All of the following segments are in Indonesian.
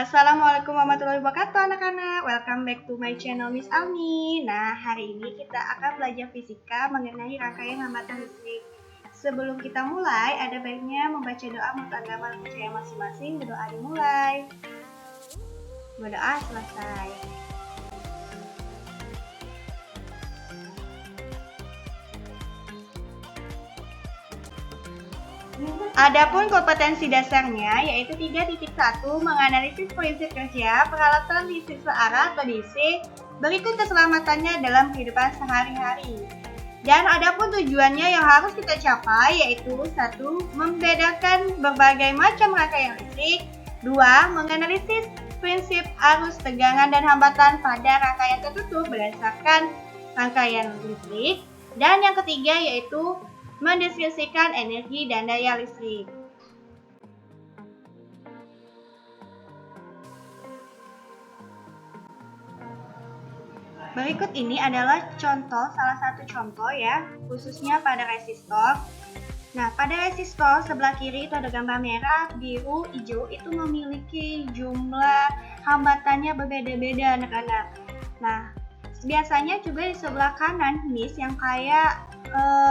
Assalamualaikum warahmatullahi wabarakatuh anak-anak. Welcome back to my channel Miss Almi. Nah, hari ini kita akan belajar fisika mengenai rangkaian hambatan listrik. Sebelum kita mulai, ada baiknya membaca doa menurut agama percaya masing-masing. Berdoa dimulai. Berdoa selesai. Adapun kompetensi dasarnya yaitu 3.1 menganalisis prinsip kerja peralatan listrik searah atau DC berikut keselamatannya dalam kehidupan sehari-hari. Dan adapun tujuannya yang harus kita capai yaitu 1. Membedakan berbagai macam rangkaian listrik. 2. Menganalisis prinsip arus, tegangan, dan hambatan pada rangkaian tertutup berdasarkan rangkaian listrik. Dan yang ketiga yaitu mendeskripsikan energi dan daya listrik. Berikut ini adalah salah satu contoh ya, khususnya pada resistor. Nah, pada resistor sebelah kiri itu ada gambar merah, biru, hijau, itu memiliki jumlah hambatannya berbeda-beda anak-anak. Nah, biasanya juga di sebelah kanan Miss yang kayak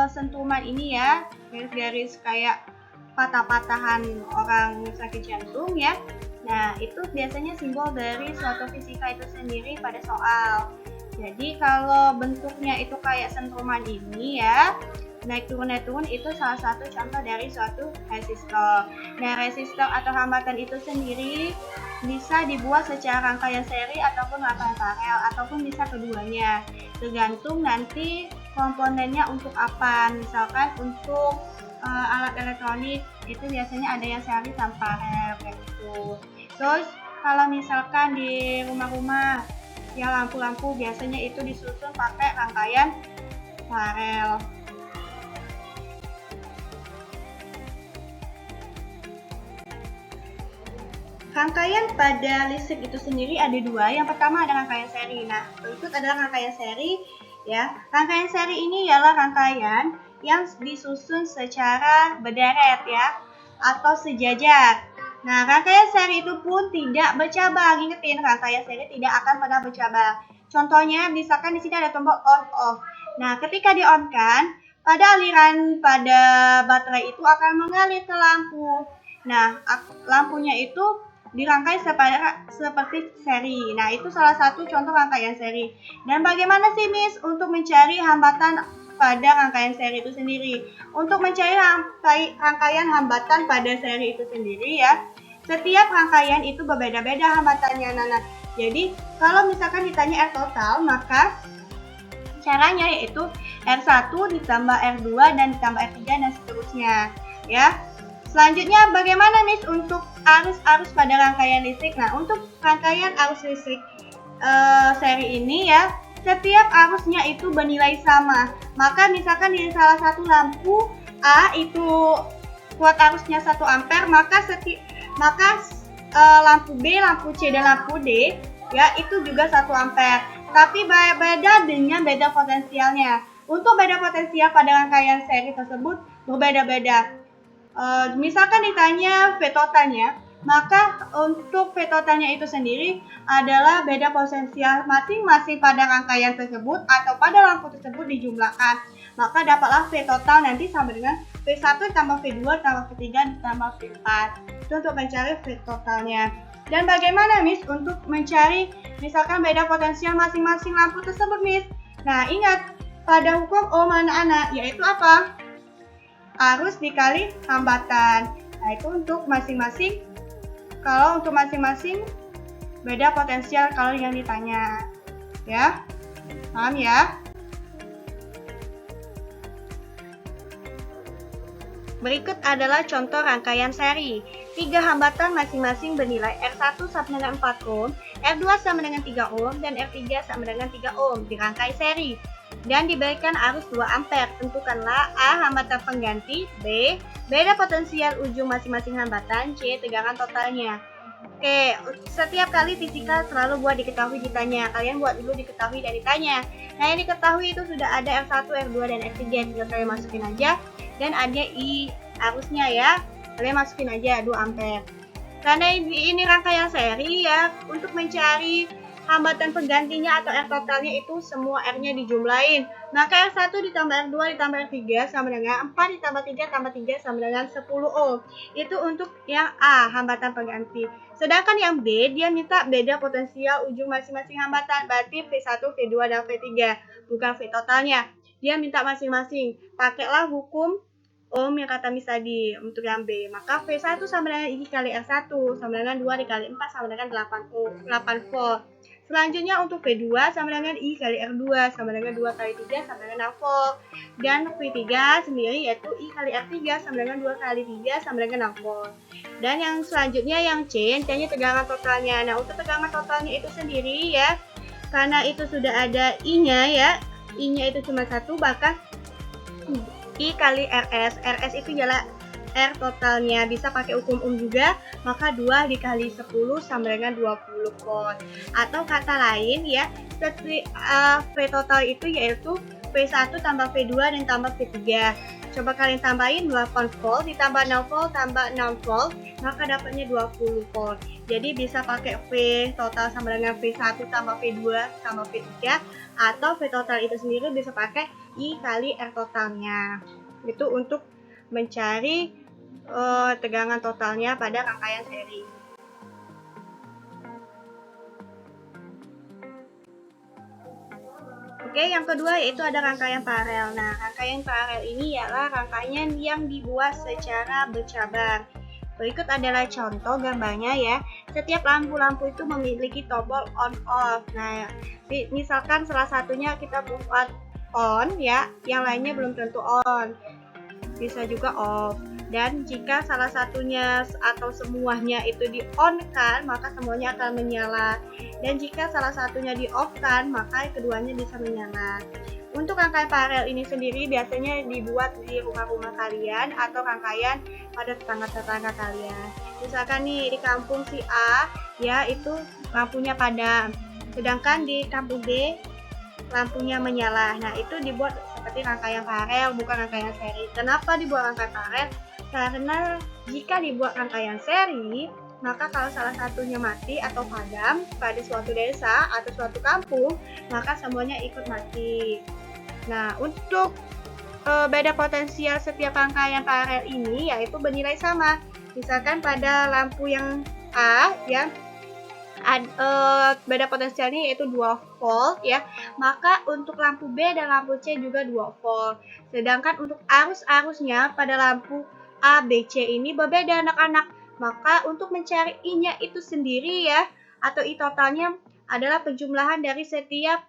sentuman ini ya, garis-garis kayak patah-patahan orang sakit jantung ya. Nah, itu biasanya simbol dari suatu fisika itu sendiri pada soal. Jadi kalau bentuknya itu kayak sentuman ini ya, naik turun itu salah satu contoh dari suatu resistor. Nah, resistor atau hambatan itu sendiri bisa dibuat secara rangkaian seri ataupun rangkaian paralel ataupun bisa keduanya. Tergantung nanti komponennya untuk apa. Misalkan untuk alat elektronik itu biasanya ada yang seri sama paralel kayak gitu. Terus kalau misalkan di rumah-rumah ya lampu-lampu biasanya itu disusun pakai rangkaian paralel. Rangkaian pada listrik itu sendiri ada dua. Yang pertama ada rangkaian seri. Nah, berikut adalah rangkaian seri ya. Rangkaian seri ini ialah rangkaian yang disusun secara berderet ya atau sejajar. Nah, rangkaian seri itu pun tidak bercabang. Ingetin, rangkaian seri tidak akan pernah bercabang. Contohnya, misalkan di sini ada tombol on off. Nah, ketika di on kan, pada aliran pada baterai itu akan mengalir ke lampu. Nah, lampunya itu dirangkai seperti seri. Nah, itu salah satu contoh rangkaian seri. Dan bagaimana sih Miss untuk mencari hambatan pada rangkaian seri itu sendiri? Untuk mencari rangkaian hambatan pada seri itu sendiri ya, setiap rangkaian itu berbeda-beda hambatannya. Nah, jadi kalau misalkan ditanya R total, maka caranya yaitu R1 ditambah R2 dan ditambah R3 dan seterusnya ya. Selanjutnya bagaimana Miss untuk arus pada rangkaian listrik? Nah, untuk rangkaian arus listrik seri ini ya, setiap arusnya itu bernilai sama. Maka misalkan di salah satu lampu A itu kuat arusnya 1 ampere, maka lampu B, lampu C, dan lampu D ya itu juga 1 ampere. Tapi beda dengan beda potensialnya. Untuk beda potensial pada rangkaian seri tersebut berbeda-beda. Misalkan ditanya V totalnya, maka untuk V totalnya itu sendiri adalah beda potensial masing-masing pada rangkaian tersebut atau pada lampu tersebut dijumlahkan. Maka dapatlah V total nanti sama dengan V1 tambah V2 tambah V3 tambah V4. Itu untuk mencari V totalnya. Dan bagaimana Miss untuk mencari misalkan beda potensial masing-masing lampu tersebut Miss? Nah, ingat pada hukum Ohm anak-anak yaitu apa? Arus dikali hambatan. Nah, itu untuk masing-masing. Kalau untuk masing-masing beda potensial kalau yang ditanya. Ya. Paham ya? Berikut adalah contoh rangkaian seri. 3 hambatan masing-masing bernilai R1 sama dengan 4 ohm, R2 sama dengan 3 ohm, dan R3 sama dengan 3 ohm dirangkai seri. Dan diberikan arus 2 ampere. Tentukanlah A hambatan pengganti, B beda potensial ujung masing-masing hambatan, C tegangan totalnya. Oke, setiap kali fisika selalu buat diketahui ditanya. Kalian buat dulu diketahui dan ditanya. Nah, yang diketahui itu sudah ada R1, R2, dan R3. Tinggal kalian masukin aja. Dan ada I arusnya ya. Kalian masukin aja 2 ampere. Karena ini rangkaian seri ya, untuk mencari hambatan penggantinya atau R totalnya itu semua R-nya dijumlahin. Maka R1 ditambah R2 ditambah R3 sama dengan 4 ditambah 3 tambah 3 sama dengan 10 ohm. Itu untuk yang A, hambatan pengganti. Sedangkan yang B, dia minta beda potensial ujung masing-masing hambatan. Berarti V1, V2, dan V3. Bukan V totalnya. Dia minta masing-masing. Pakailah hukum Ohm yang kata Miss tadi untuk yang B. Maka V1 sama dengan I kali R1 sama dengan 2 dikali 4 sama dengan 8 volt. Selanjutnya untuk V2 sama dengan I kali R2 sama dengan 2 kali 3 sama dengan 6 volt. Dan V3 sendiri yaitu I kali R3 sama dengan 2 kali 3 sama dengan 6 volt. Dan yang selanjutnya yang C, C-nya tegangan totalnya. Nah, untuk tegangan totalnya itu sendiri ya, karena itu sudah ada I-nya ya, I-nya itu cuma 1, bahkan I kali RS. RS itu adalah R totalnya. Bisa pakai hukum Ohm juga, maka 2 dikali 10 sama dengan 20 volt. Atau kata lain ya, V total itu yaitu V1 tambah V2 dan tambah V3. Coba kalian tambahin 8 volt ditambah 6 volt tambah 6 volt, maka dapatnya 20 volt. Jadi bisa pakai V total sama dengan V1 tambah V2 tambah V3, atau V total itu sendiri bisa pakai I kali R totalnya. Itu untuk mencari tegangan totalnya pada rangkaian seri. Oke, yang kedua yaitu ada rangkaian paralel. Nah, rangkaian paralel ini ialah rangkaian yang dibuat secara bercabang. Berikut adalah contoh gambarnya ya. Setiap lampu-lampu itu memiliki tombol on off. Nah, misalkan salah satunya kita buat on ya, yang lainnya belum tentu on. Bisa juga off. Dan jika salah satunya atau semuanya itu di-on-kan, maka semuanya akan menyala. Dan jika salah satunya di-off-kan, maka keduanya bisa menyala. Untuk rangkaian paralel ini sendiri biasanya dibuat di rumah-rumah kalian atau rangkaian pada tetangga-tetangga kalian. Misalkan nih di kampung si A, ya itu lampunya padam. Sedangkan di kampung B, lampunya menyala. Nah, itu dibuat seperti rangkaian paralel, bukan rangkaian seri. Kenapa dibuat rangkaian paralel? Karena jika dibuat rangkaian seri, maka kalau salah satunya mati atau padam pada suatu desa atau suatu kampung, maka semuanya ikut mati. Nah, untuk beda potensial setiap rangkaian paralel ini yaitu bernilai sama. Misalkan pada lampu yang A ya, beda potensialnya yaitu 2 volt ya, maka untuk lampu B dan lampu C juga 2 volt. Sedangkan untuk arus-arusnya pada lampu A, B, C ini berbeda anak-anak. Maka untuk mencari I-nya itu sendiri ya, atau I totalnya adalah penjumlahan dari setiap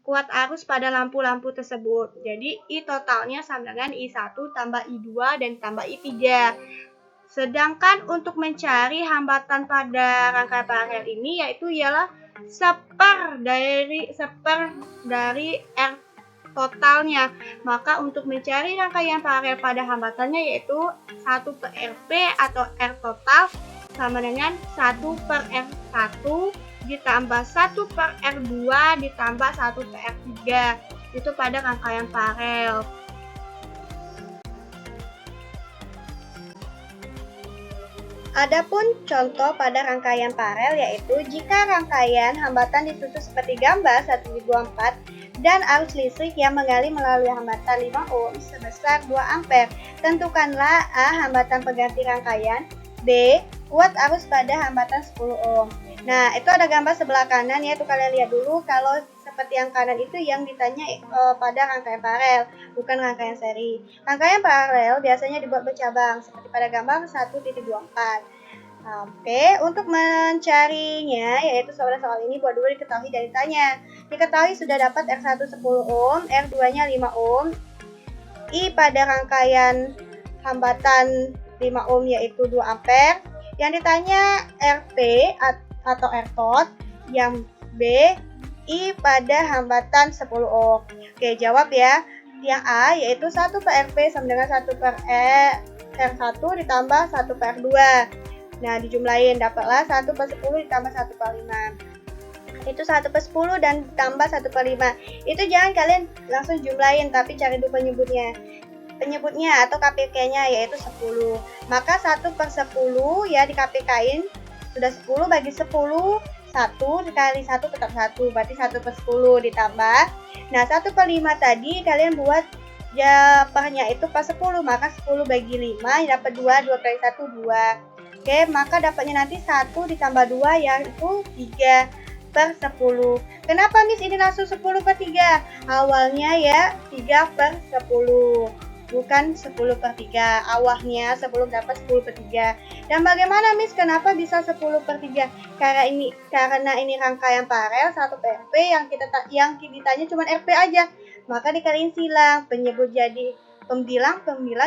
kuat arus pada lampu-lampu tersebut. Jadi I totalnya sama dengan I1 tambah I2 dan tambah I3. Sedangkan untuk mencari hambatan pada rangkaian paralel ini yaitu ialah seper dari R totalnya. Maka untuk mencari rangkaian paralel pada hambatannya yaitu 1 per RP atau R total sama dengan 1 per R1 ditambah 1 per R2 ditambah 1 per R3. Itu pada rangkaian paralel. Adapun contoh pada rangkaian paralel yaitu jika rangkaian hambatan disusun seperti gambar 1/4 dan arus listrik yang mengalir melalui hambatan 5 ohm sebesar 2 ampere. Tentukanlah A. Hambatan pengganti rangkaian, B. Kuat arus pada hambatan 10 ohm. Nah, itu ada gambar sebelah kanan ya, itu kalian lihat dulu. Kalau seperti yang kanan itu yang ditanya pada rangkaian paralel, bukan rangkaian seri. Rangkaian paralel biasanya dibuat bercabang, seperti pada gambar 1.24. Oke, untuk mencarinya, yaitu soal ini buat dulu diketahui dan ditanya. Diketahui sudah dapat R1 10 ohm, R2-nya 5 ohm, I pada rangkaian hambatan 5 ohm yaitu 2 ampere. Yang ditanya RP atau R tot, yang B I pada hambatan 10 ohm. Oke, jawab ya. Yang A yaitu 1 per RP sama dengan 1 per R1 ditambah 1 per R2. Nah, dijumlahin dapatlah 1 per 10 ditambah 1 per 5. Itu 1 per 10 dan tambah 1 per 5. Itu jangan kalian langsung jumlahin, tapi cari dulu penyebutnya. penyebutnya atau KPK-nya yaitu 10. Maka 1/10 ya di KPK-in sudah 10 bagi 10, 1 dikali 1 tetap 1, berarti 1/10 ditambah. Nah 1/5 tadi kalian buat jawabannya itu per 10, maka 10 bagi 5 dapat 2, 2 kali 1 2. Oke, maka dapatnya nanti 1 ditambah 2 yaitu 3/10. Kenapa Miss ini langsung 10/3? Awalnya ya 3/10, bukan 10/3. Awalnya sebelum dapat 10/3. Dan bagaimana Miss kenapa bisa 10/3? Karena ini rangkaian paralel satu RP yang ditanya cuma RP aja. Maka dikaliin silang, penyebut jadi pembilang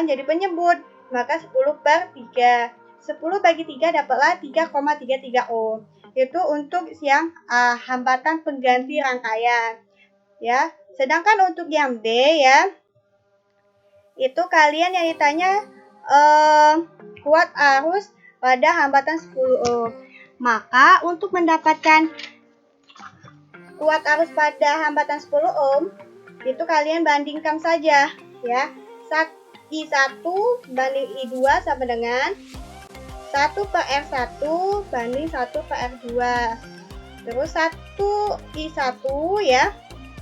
jadi penyebut. Maka 10/3. 10 bagi 3 dapatlah 3,33 ohm. Itu untuk yang hambatan pengganti rangkaian. Ya. Sedangkan untuk yang B ya, itu kalian yang ditanya kuat arus pada hambatan 10 ohm. Maka untuk mendapatkan kuat arus pada hambatan 10 ohm, itu kalian bandingkan saja ya. I1 banding I2 sama dengan 1/R1 banding 1/R2. Terus 1I1 ya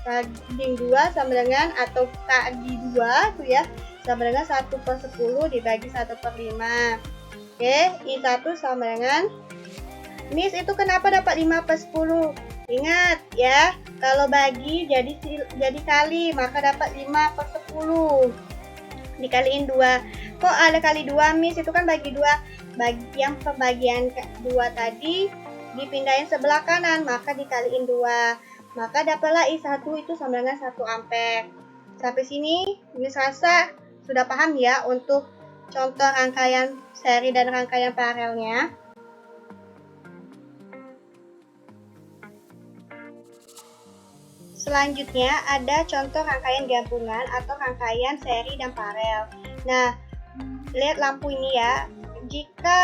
banding 2 sama dengan atau KI2 itu ya sama dengan 1/10 dibagi 1/5. Oke, I1 sama dengan Miss itu kenapa dapat 5/10? Ingat ya, kalau bagi jadi kali, maka dapat 5/10 dikaliin 2. Kok ada kali 2 Miss? Itu kan bagi 2. Yang pembagian 2 tadi dipindahin sebelah kanan, maka dikaliin 2. Maka dapatlah I1 itu sama dengan 1 ampere. Sampai sini Miss rasa sudah paham ya untuk contoh rangkaian seri dan rangkaian paralelnya. Selanjutnya ada contoh rangkaian gabungan atau rangkaian seri dan paralel. Nah, lihat lampu ini ya. Jika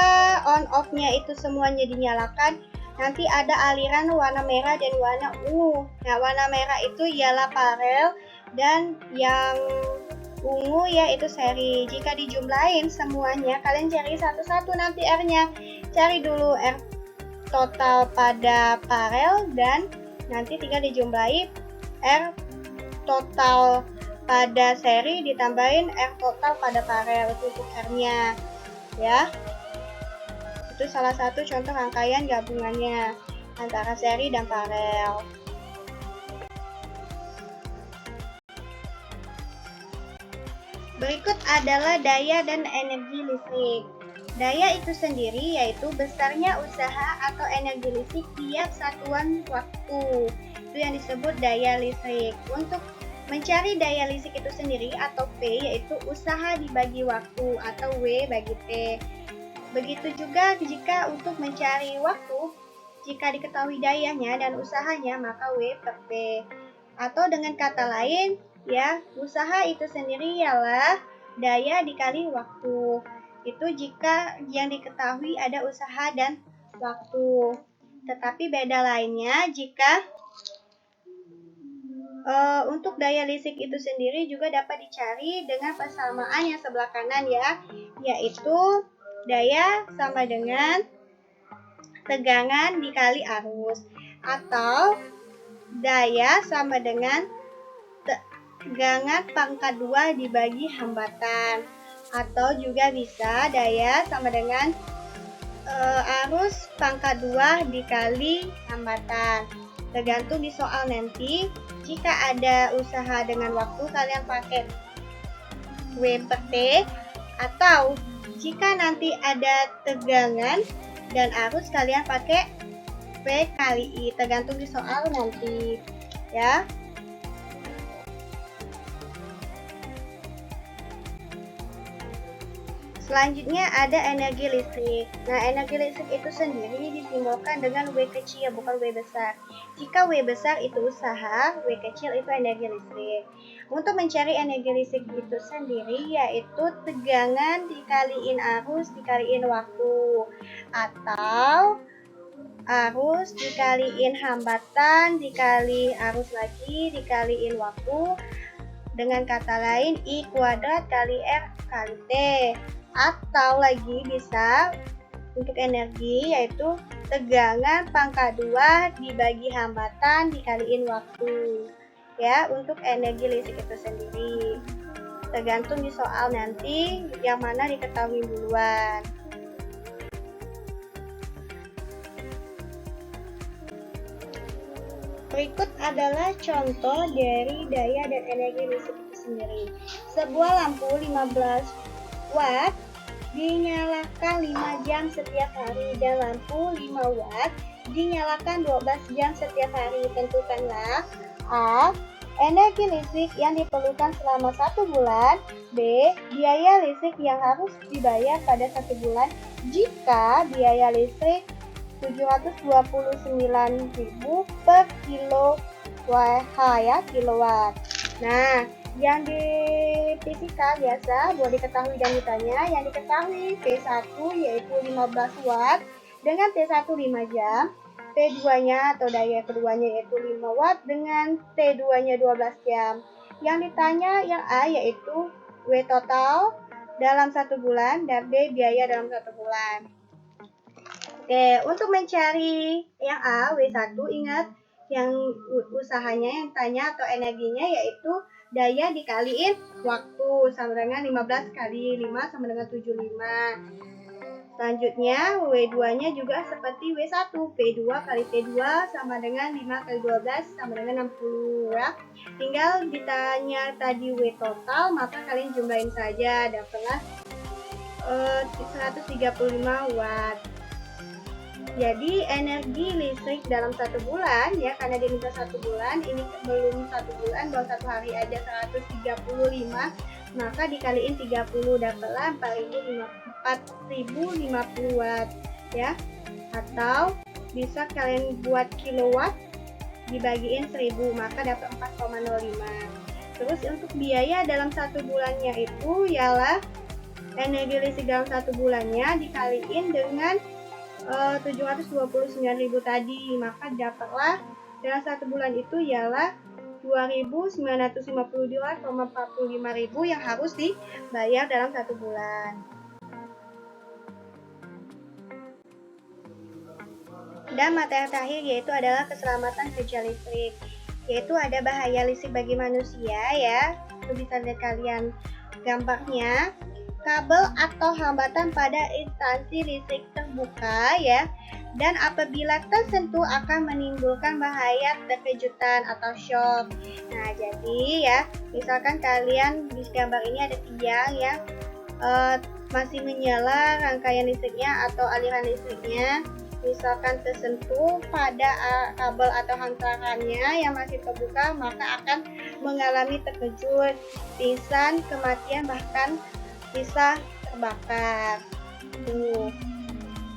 on off-nya itu semuanya dinyalakan, nanti ada aliran warna merah dan warna ungu. Nah, warna merah itu ialah paralel dan yang ungu yaitu seri. Jika dijumlahin semuanya, kalian cari satu-satu nanti R-nya. Cari dulu R total pada paralel dan nanti tinggal dijumlahi R total pada seri ditambahin R total pada paralel itu untuk R-nya. Ya, itu salah satu contoh rangkaian gabungannya antara seri dan paralel. Berikut adalah daya dan energi listrik. Daya itu sendiri yaitu besarnya usaha atau energi listrik tiap satuan waktu. Itu yang disebut daya listrik. Untuk mencari daya listrik itu sendiri atau P yaitu usaha dibagi waktu atau W bagi P. Begitu juga jika untuk mencari waktu, jika diketahui dayanya dan usahanya maka W per P. Atau dengan kata lain, ya, usaha itu sendiri ialah daya dikali waktu. Itu jika yang diketahui ada usaha dan waktu. Tetapi beda lainnya jika untuk daya listrik itu sendiri juga dapat dicari dengan persamaan yang sebelah kanan ya, yaitu daya sama dengan tegangan dikali arus, atau daya sama dengan tegangan pangkat 2 dibagi hambatan, atau juga bisa daya sama dengan arus pangkat 2 dikali hambatan. Tergantung di soal nanti. Jika ada usaha dengan waktu, kalian pakai W per T, atau jika nanti ada tegangan dan arus, kalian pakai P kali I, tergantung di soal nanti ya. Selanjutnya ada energi listrik. Nah, energi listrik itu sendiri disimbolkan dengan W kecil, bukan W besar. Jika W besar itu usaha, W kecil itu energi listrik. Untuk mencari energi listrik itu sendiri yaitu tegangan dikaliin arus dikaliin waktu, atau arus dikaliin hambatan dikali arus lagi dikaliin waktu, Dengan kata lain, I kuadrat kali R kali T. Atau lagi bisa untuk energi yaitu tegangan pangkat 2 dibagi hambatan dikaliin waktu. Ya, untuk energi listrik itu sendiri. Tergantung di soal nanti yang mana diketahui duluan. Berikut adalah contoh dari daya dan energi listrik itu sendiri. Sebuah lampu 15 watt dinyalakan 5 jam setiap hari dan lampu 5 watt dinyalakan 12 jam setiap hari. Tentukanlah A. Energi listrik yang diperlukan selama 1 bulan. B. Biaya listrik yang harus dibayar pada 1 bulan jika biaya listrik 729.000 per kilowatt. Nah, yang di fisika biasa boleh diketahui dan ditanya, yang diketahui P1 yaitu 15 watt dengan T1 5 jam, T2-nya atau daya keduanya yaitu 5 watt dengan T2-nya 12 jam. Yang ditanya yang A yaitu W total dalam 1 bulan dan B biaya dalam 1 bulan. Oke, untuk mencari yang A, W1, ingat yang usahanya yang tanya atau energinya yaitu daya dikaliin waktu sama dengan 15 kali 5 sama dengan 75. Selanjutnya W2-nya juga seperti W1, P2 kali T2 sama dengan 5 kali 12 sama dengan 60 ya. Tinggal ditanya tadi W total, maka kalian jumlahin saja, dapatlah 135 watt. Jadi energi listrik dalam 1 bulan ya, karena diminta 1 bulan, ini belum 1 bulan, baru 1 hari aja 135, maka dikaliin 30 dapatlah 4050 watt ya. Atau bisa kalian buat kilowatt dibagiin 1000, maka dapat 4,05. Terus untuk biaya dalam 1 bulannya itu ialah energi listrik dalam 1 bulannya dikaliin dengan 729.000 tadi, maka dapatlah dalam 1 bulan itu ialah 2.952,45.000 yang harus dibayar dalam 1 bulan. Dan materi terakhir yaitu adalah keselamatan kerja listrik, yaitu ada bahaya listrik bagi manusia ya. Itu bisa lihat kalian gambarnya. Kabel atau hambatan pada instansi listrik terbuka ya, dan apabila tersentuh akan menimbulkan bahaya terkejutan atau shock. Nah, jadi ya, misalkan kalian di gambar ini ada tiang yang masih menyala rangkaian listriknya atau aliran listriknya, misalkan tersentuh pada kabel atau hantarannya yang masih terbuka, maka akan mengalami terkejut, pingsan, kematian, bahkan bisa terbakar. Tuh,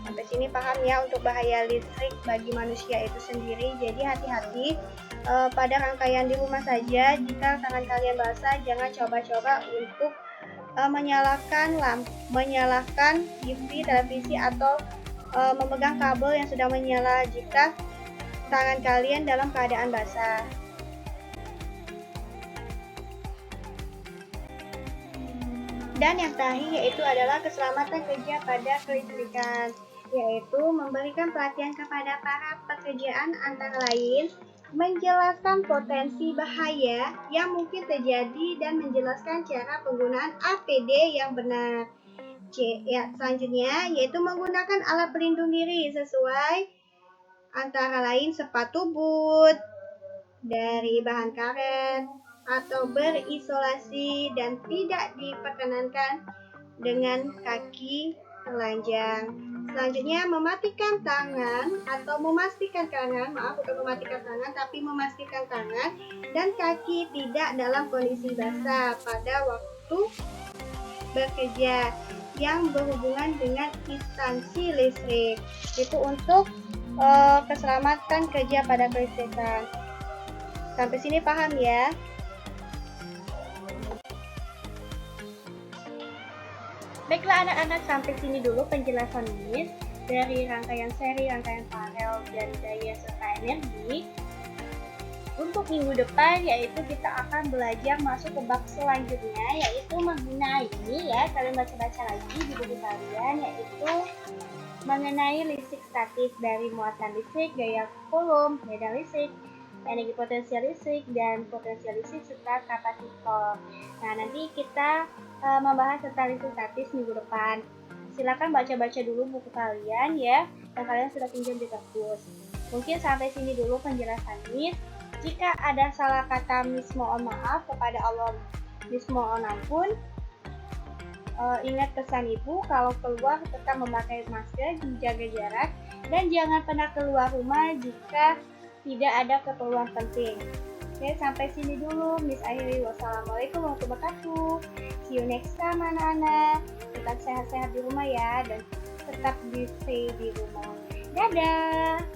sampai sini paham ya untuk bahaya listrik bagi manusia itu sendiri. Jadi hati-hati pada rangkaian di rumah saja. Jika tangan kalian basah, jangan coba-coba untuk menyalakan TV, televisi atau memegang kabel yang sudah menyala jika tangan kalian dalam keadaan basah. Dan yang terakhir yaitu adalah keselamatan kerja pada kelistrikan, yaitu memberikan pelatihan kepada para pekerjaan antara lain menjelaskan potensi bahaya yang mungkin terjadi dan menjelaskan cara penggunaan APD yang benar. Selanjutnya yaitu menggunakan alat pelindung diri sesuai antara lain sepatu boot dari bahan karet atau berisolasi dan tidak diperkenankan dengan kaki telanjang. Selanjutnya memastikan tangan atau memastikan tangan, bukan mematikan tangan tapi memastikan tangan dan kaki tidak dalam kondisi basah pada waktu bekerja yang berhubungan dengan instansi listrik. Itu untuk keselamatan kerja pada kelistrikan. Sampai sini paham ya? Baiklah anak-anak, sampai sini dulu penjelasan Miss dari rangkaian seri, rangkaian panel, dan daya serta energi. Untuk minggu depan yaitu kita akan belajar masuk ke bab selanjutnya, yaitu mengenai ya, kalian baca-baca lagi di buku kalian, yaitu mengenai listrik statis dari muatan listrik, gaya Coulomb, medan listrik, energi potensial listrik, dan potensial listrik serta kapasitor. Nah, nanti kita membahas tentang listrik statis minggu depan. Silakan baca-baca dulu buku kalian ya, yang kalian sudah pinjam di perpus. Mungkin sampai sini dulu penjelasan Miss. Jika ada salah kata, Miss mohon maaf kepada Allah. Miss mohon ampun. Ingat pesan Ibu, kalau keluar tetap memakai masker, menjaga jarak, dan jangan pernah keluar rumah jika tidak ada keperluan penting. Oke, sampai sini dulu. Miss akhiri. Wassalamualaikum warahmatullahi wabarakatuh. See you next time anak-anak. Tetap sehat-sehat di rumah ya, dan tetap stay di rumah. Dadah!